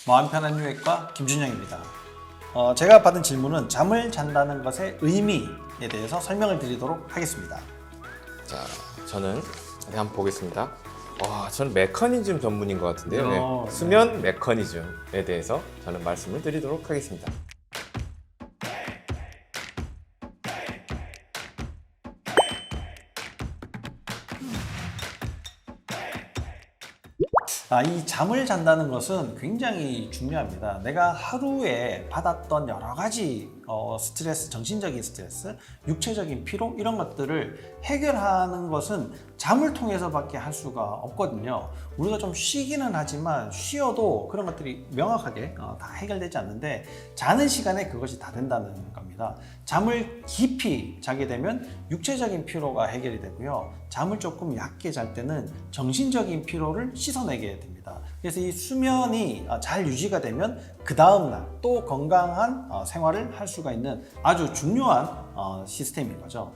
마음 편한 유액과 김준영입니다. 제가 받은 질문은 잠을 잔다는 것의 의미에 대해서 설명을 드리도록 하겠습니다. 자, 저는 한번 보겠습니다. 와, 저는 메커니즘 전문인 것 같은데요. 네. 수면 메커니즘에 대해서 저는 말씀을 드리도록 하겠습니다. 이 잠을 잔다는 것은 굉장히 중요합니다. 내가 하루에 받았던 여러 가지 스트레스, 정신적인 스트레스, 육체적인 피로 이런 것들을 해결하는 것은 잠을 통해서밖에 할 수가 없거든요. 우리가 좀 쉬기는 하지만 쉬어도 그런 것들이 명확하게 다 해결되지 않는데 자는 시간에 그것이 다 된다는 겁니다. 잠을 깊이 자게 되면 육체적인 피로가 해결이 되고요. 잠을 조금 얕게 잘 때는 정신적인 피로를 씻어내게 됩니다. 그래서 이 수면이 잘 유지가 되면 그 다음날 또 건강한 생활을 할 수가 있는 아주 중요한 시스템인 거죠.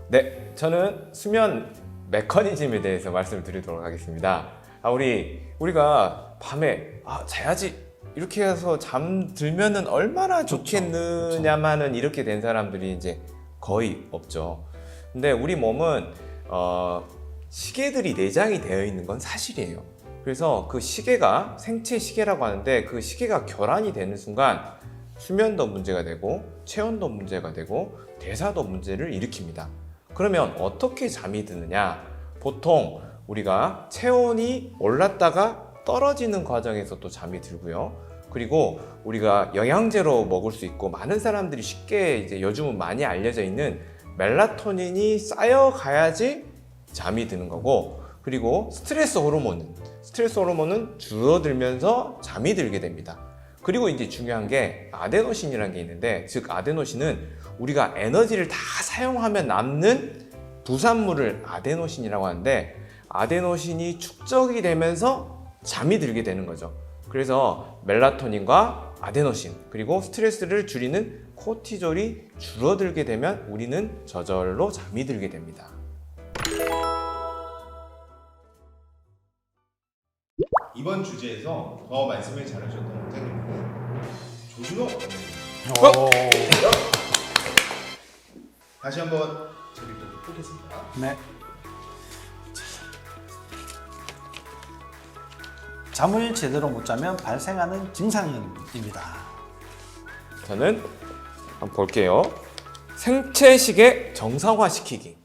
네, 저는 수면 메커니즘에 대해서 말씀을 드리도록 하겠습니다. 우리가 밤에 자야지 이렇게 해서 잠들면은 얼마나 좋겠느냐마는 이렇게 된 사람들이 이제 거의 없죠. 근데 우리 몸은 시계들이 내장이 되어 있는 건 사실이에요. 그래서 그 시계가 생체 시계라고 하는데 그 시계가 교란이 되는 순간 수면도 문제가 되고 체온도 문제가 되고 대사도 문제를 일으킵니다. 그러면 어떻게 잠이 드느냐? 보통 우리가 체온이 올랐다가 떨어지는 과정에서 또 잠이 들고요. 그리고 우리가 영양제로 먹을 수 있고 많은 사람들이 쉽게 이제 요즘은 많이 알려져 있는 멜라토닌이 쌓여가야지 잠이 드는 거고, 그리고 스트레스 호르몬은 줄어들면서 잠이 들게 됩니다. 그리고 이제 중요한 게 아데노신이라는 게 있는데, 즉 아데노신은 우리가 에너지를 다 사용하면 남는 부산물을 아데노신이라고 하는데, 아데노신이 축적이 되면서 잠이 들게 되는 거죠. 그래서 멜라토닌과 아데노신 그리고 스트레스를 줄이는 코티졸이 줄어들게 되면 우리는 저절로 잠이 들게 됩니다. 이번 주제에서 더 말씀을 잘하셨던 원장님은 조준호 원장님. 다시 한번 드리도록 하겠습니다. 네. 잠을 제대로 못 자면 발생하는 증상입니다. 저는 한번 볼게요. 생체시계 정상화시키기.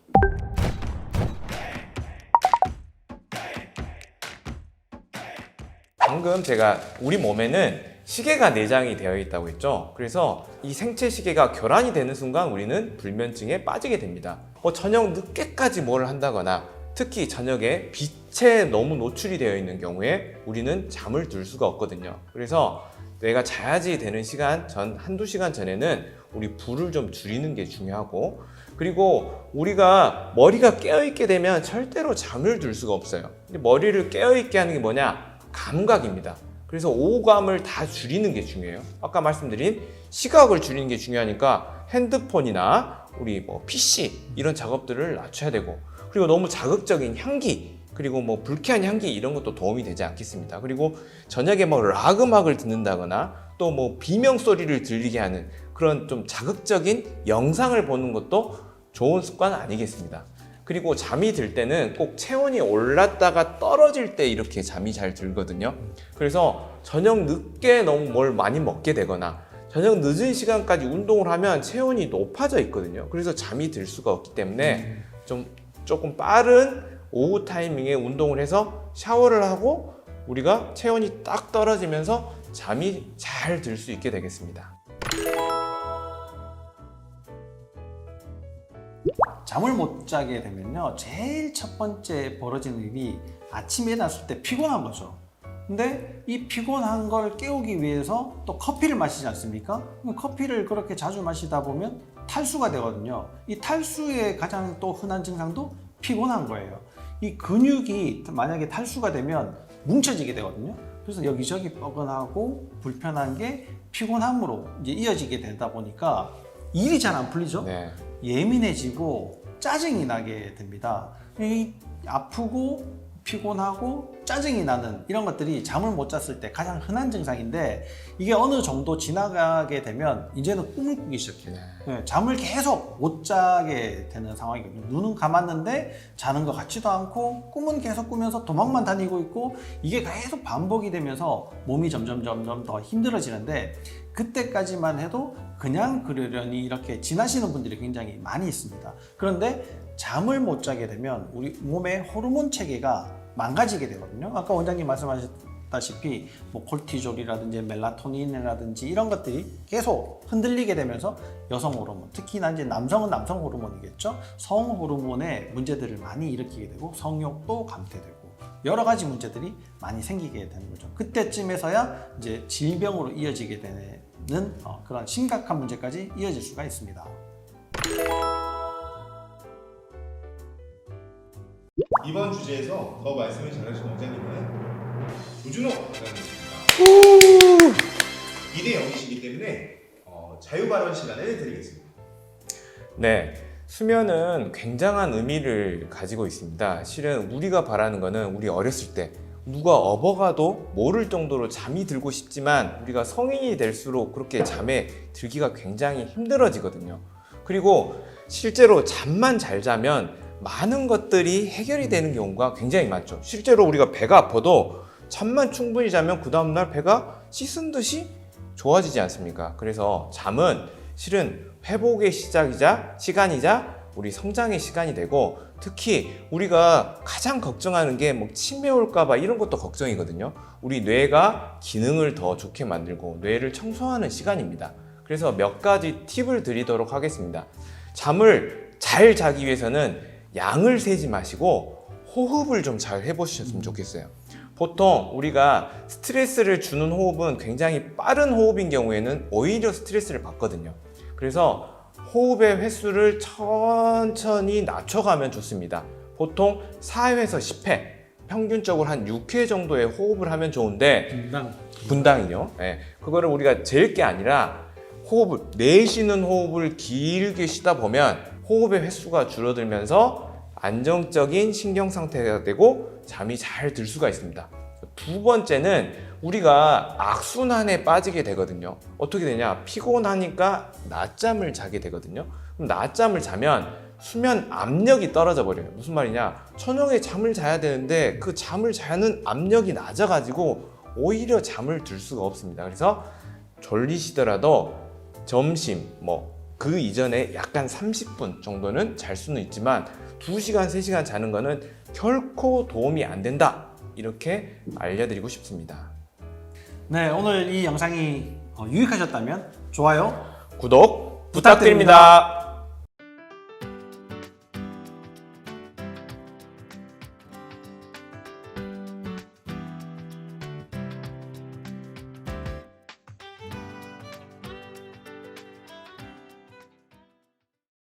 방금 제가 우리 몸에는 시계가 내장이 되어 있다고 했죠. 그래서 이 생체시계가 교란이 되는 순간 우리는 불면증에 빠지게 됩니다. 저녁 늦게까지 뭘 한다거나 특히 저녁에 빛에 너무 노출이 되어 있는 경우에 우리는 잠을 들 수가 없거든요. 그래서 내가 자야지 되는 시간 한두 시간 전에는 우리 불을 좀 줄이는 게 중요하고, 그리고 우리가 머리가 깨어있게 되면 절대로 잠을 들 수가 없어요. 근데 머리를 깨어있게 하는 게 뭐냐? 감각입니다. 그래서 오감을 다 줄이는 게 중요해요. 아까 말씀드린 시각을 줄이는 게 중요하니까 핸드폰이나 우리 PC 이런 작업들을 낮춰야 되고, 그리고 너무 자극적인 향기, 그리고 불쾌한 향기 이런 것도 도움이 되지 않겠습니다. 그리고 저녁에 락 음악을 듣는다거나 또 비명 소리를 들리게 하는 그런 좀 자극적인 영상을 보는 것도 좋은 습관 아니겠습니다. 그리고 잠이 들 때는 꼭 체온이 올랐다가 떨어질 때 이렇게 잠이 잘 들거든요. 그래서 저녁 늦게 너무 뭘 많이 먹게 되거나 저녁 늦은 시간까지 운동을 하면 체온이 높아져 있거든요. 그래서 잠이 들 수가 없기 때문에 조금 빠른 오후 타이밍에 운동을 해서 샤워를 하고 우리가 체온이 딱 떨어지면서 잠이 잘 들 수 있게 되겠습니다. 잠을 못 자게 되면요, 제일 첫 번째 벌어지는 일이 아침에 일어났을 때 피곤한 거죠. 근데 이 피곤한 걸 깨우기 위해서 또 커피를 마시지 않습니까? 커피를 그렇게 자주 마시다 보면 탈수가 되거든요. 이 탈수의 가장 또 흔한 증상도 피곤한 거예요. 이 근육이 만약에 탈수가 되면 뭉쳐지게 되거든요. 그래서 여기저기 뻐근하고 불편한 게 피곤함으로 이제 이어지게 되다 보니까 일이 잘 안 풀리죠. 예민해지고 짜증이 나게 됩니다. 아프고 피곤하고 짜증이 나는 이런 것들이 잠을 못 잤을 때 가장 흔한 증상인데, 이게 어느 정도 지나가게 되면 이제는 꿈을 꾸기 시작해요. 네, 잠을 계속 못 자게 되는 상황이거든요. 눈은 감았는데 자는 것 같지도 않고 꿈은 계속 꾸면서 도망만 다니고 있고, 이게 계속 반복이 되면서 몸이 점점 더 힘들어지는데, 그때까지만 해도 그냥 그러려니 이렇게 지나시는 분들이 굉장히 많이 있습니다. 그런데 잠을 못 자게 되면 우리 몸의 호르몬 체계가 망가지게 되거든요. 아까 원장님 말씀하셨다시피 뭐 콜티졸이라든지 멜라토닌이라든지 이런 것들이 계속 흔들리게 되면서 여성 호르몬, 특히나 이제 남성은 남성 호르몬이겠죠. 성 호르몬의 문제들을 많이 일으키게 되고 성욕도 감퇴되고 여러 가지 문제들이 많이 생기게 되는 거죠. 그때쯤에서야 이제 질병으로 이어지게 되는 그런 심각한 문제까지 이어질 수가 있습니다. 이번 주제에서 더 말씀을 잘하신 원장님은 조준호 원장님입니다. 2대 0이시기 때문에 자유 발언 시간을 드리겠습니다. 네, 수면은 굉장한 의미를 가지고 있습니다. 실은 우리가 바라는 거는 우리 어렸을 때 누가 업어가도 모를 정도로 잠이 들고 싶지만, 우리가 성인이 될수록 그렇게 잠에 들기가 굉장히 힘들어지거든요. 그리고 실제로 잠만 잘 자면 많은 것들이 해결이 되는 경우가 굉장히 많죠. 실제로 우리가 배가 아파도 잠만 충분히 자면 그 다음날 배가 씻은 듯이 좋아지지 않습니까? 그래서 잠은 실은 회복의 시간이자 우리 성장의 시간이 되고, 특히 우리가 가장 걱정하는 게 뭐 치매 올까봐 이런 것도 걱정이거든요. 우리 뇌가 기능을 더 좋게 만들고 뇌를 청소하는 시간입니다. 그래서 몇 가지 팁을 드리도록 하겠습니다. 잠을 잘 자기 위해서는 양을 세지 마시고 호흡을 좀 잘 해보셨으면 좋겠어요. 보통 우리가 스트레스를 주는 호흡은 굉장히 빠른 호흡인 경우에는 오히려 스트레스를 받거든요. 그래서 호흡의 횟수를 천천히 낮춰가면 좋습니다. 보통 4회에서 10회, 평균적으로 한 6회 정도의 호흡을 하면 좋은데, 분당이요. 네, 그거를 우리가 잴 게 아니라 호흡을, 내쉬는 호흡을 길게 쉬다 보면 호흡의 횟수가 줄어들면서 안정적인 신경 상태가 되고 잠이 잘 들 수가 있습니다. 두 번째는 우리가 악순환에 빠지게 되거든요. 어떻게 되냐? 피곤하니까 낮잠을 자게 되거든요. 그럼 낮잠을 자면 수면 압력이 떨어져 버려요. 무슨 말이냐? 저녁에 잠을 자야 되는데 그 잠을 자는 압력이 낮아가지고 오히려 잠을 들 수가 없습니다. 그래서 졸리시더라도 점심 그 이전에 약간 30분 정도는 잘 수는 있지만 2시간, 3시간 자는 거는 결코 도움이 안 된다. 이렇게 알려드리고 싶습니다. 네, 오늘 이 영상이 유익하셨다면 좋아요, 구독 부탁드립니다.